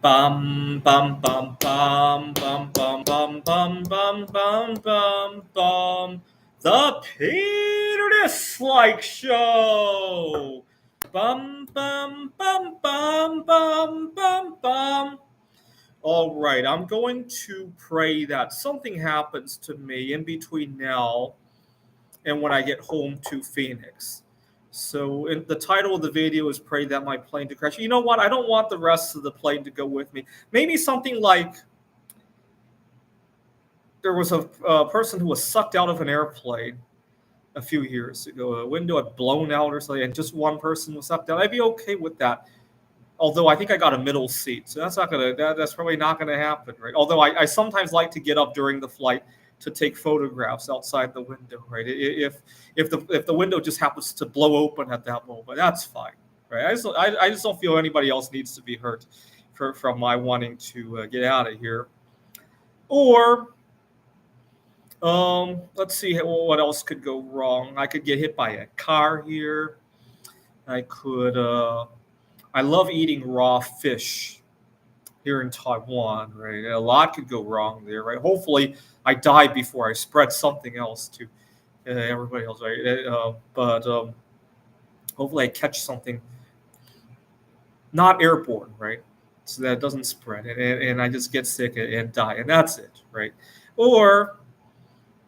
Bum bum bum bum bum bum bum bum bum bum bum bum. The Peter Dislike Show. Bum bum bum bum bum bum bum. All right, I'm going to pray that something happens to me in between now and when I get home to Phoenix. So the title of the video is "Pray That My Plane to Crash." You know what? I don't want the rest of the plane to go with me. Maybe something like there was a person who was sucked out of an airplane a few years ago. A window had blown out or something, and just one person was sucked out. I'd be okay with that. Although I think I got a middle seat, so that's probably not gonna happen, right? Although I sometimes like to get up during the flight to take photographs outside the window, right? If the window just happens to blow open at that moment, that's fine, right? I just don't feel anybody else needs to be hurt from my wanting to get out of here. Or let's see what else could go wrong. I could get hit by a car here. I could. I love eating raw fish here in Taiwan, right? A lot could go wrong there, right? Hopefully, I die before I spread something else to everybody else, right? But hopefully, I catch something not airborne, right? So that it doesn't spread, and I just get sick and die, and that's it, right? Or,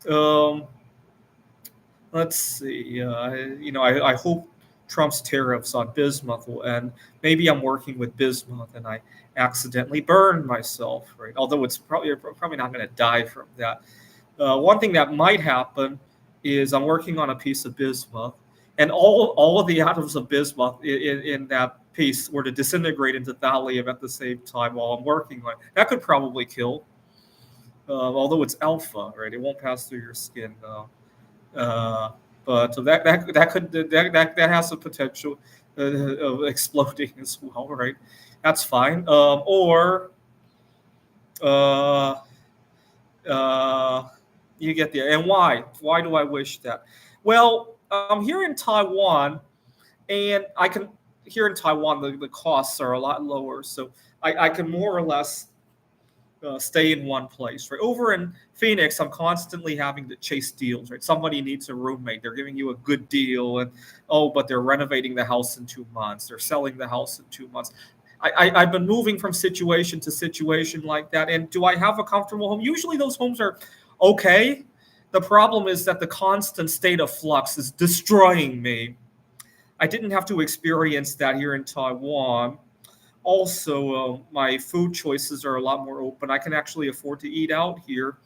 um, let's see, I hope Trump's tariffs on bismuth will end. Maybe I'm working with bismuth and I accidentally burned myself, right? Although it's probably not going to die from that. One thing that might happen is I'm working on a piece of bismuth, and all of the atoms of bismuth in that piece were to disintegrate into thallium at the same time while I'm working on it. That could probably kill, although it's alpha, right? It won't pass through your skin. Uh, but that has the potential of exploding as well, right? That's fine. Or uh, uh, you get there. And why? Why do I wish that? Well, I'm here in Taiwan, and I can here in Taiwan the costs are a lot lower, so I can more or less stay in one place. Right over in Phoenix, I'm constantly having to chase deals. Right, somebody needs a roommate. They're giving you a good deal, and but they're renovating the house in 2 months. They're selling the house in 2 months. I've been moving from situation to situation like that. And do I have a comfortable home? Usually, those homes are okay. The problem is that the constant state of flux is destroying me. I didn't have to experience that here in Taiwan. Also, my food choices are a lot more open. I can actually afford to eat out here.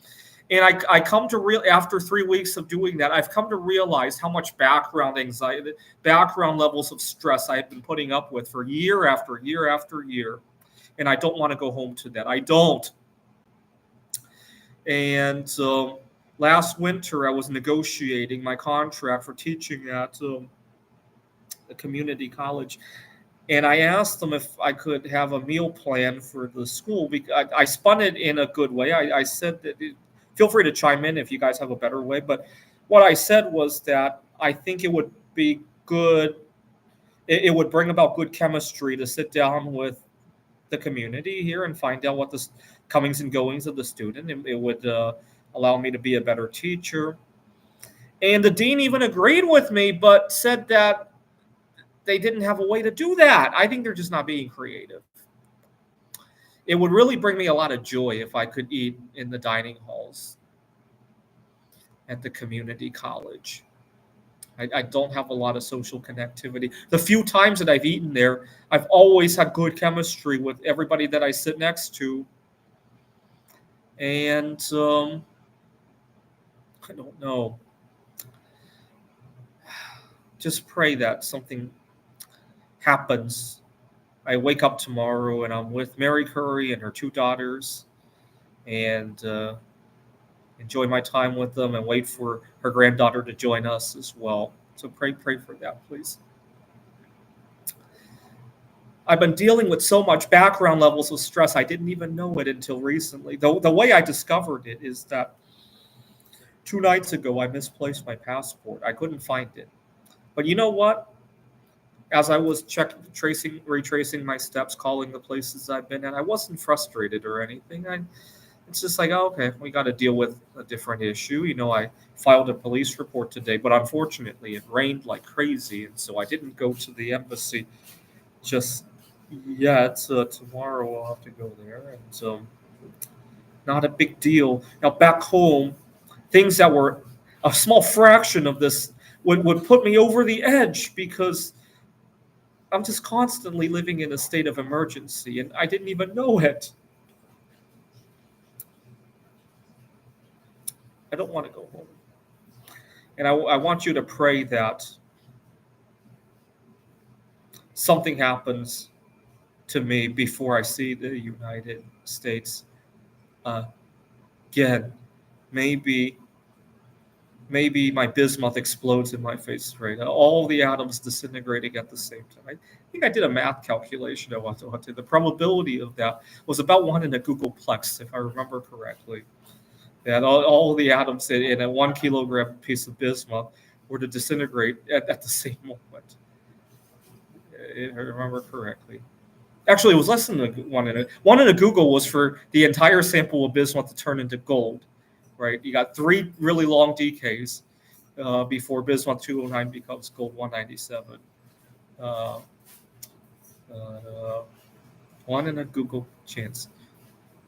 And I come to real after 3 weeks of doing that, I've come to realize how much background anxiety, background levels of stress I have been putting up with for year after year after year. And I don't want to go home to that. I don't. And last winter, I was negotiating my contract for teaching at a community college, and I asked them if I could have a meal plan for the school. Because I spun it in a good way. I said that feel free to chime in if you guys have a better way. But what I said was that I think it would be good. It would bring about good chemistry to sit down with the community here and find out what the comings and goings of the student. It would allow me to be a better teacher. And the dean even agreed with me, but said that they didn't have a way to do that. I think they're just not being creative. It would really bring me a lot of joy if I could eat in the dining halls at the community college. I don't have a lot of social connectivity. The few times that I've eaten there, I've always had good chemistry with everybody that I sit next to. And I don't know. Just pray that something happens. I wake up tomorrow and I'm with Mary Curry and her two daughters, and enjoy my time with them and wait for her granddaughter to join us as well. So pray for that, please. I've been dealing with so much background levels of stress, I didn't even know it until recently. The way I discovered it is that 2 nights ago, I misplaced my passport. I couldn't find it. But you know what? as I was retracing my steps, calling the places I've been at, I wasn't frustrated or anything. It's just like, oh, okay, we got to deal with a different issue. I filed a police report today, but unfortunately, it rained like crazy, and so I didn't go to the embassy just yet. Tomorrow I'll have to go there, and not a big deal. Now back home, things that were a small fraction of this would put me over the edge because I'm just constantly living in a state of emergency, and I didn't even know it. I don't want to go home. And I want you to pray that something happens to me before I see the United States again. Maybe my bismuth explodes in my face, right? All the atoms disintegrating at the same time. I think I did a math calculation of what the probability of that was about 1 in a googolplex, if I remember correctly. That all the atoms in a 1 kilogram piece of bismuth were to disintegrate at the same moment, if I remember correctly. Actually, it was less than one in a googol was for the entire sample of bismuth to turn into gold. Right, you got 3 really long decays before bismuth 209 becomes gold 197. 1 in a googol chance,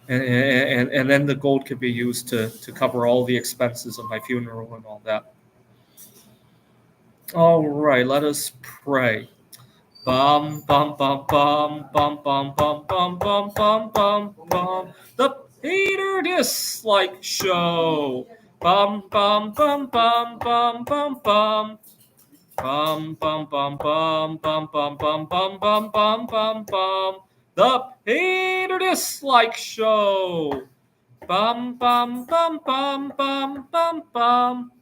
and then the gold could be used to cover all the expenses of my funeral and all that. All right, let us pray. Bum bum bum bum bum bum bum bum bum bum bum bum. The Peter Dislike Show. Bum bum bum bum bum bum bum. Bum bum bum bum bum bum bum bum bum bum bum bum. The Peter Dislike Show. Bum bum bum bum bum bum bum.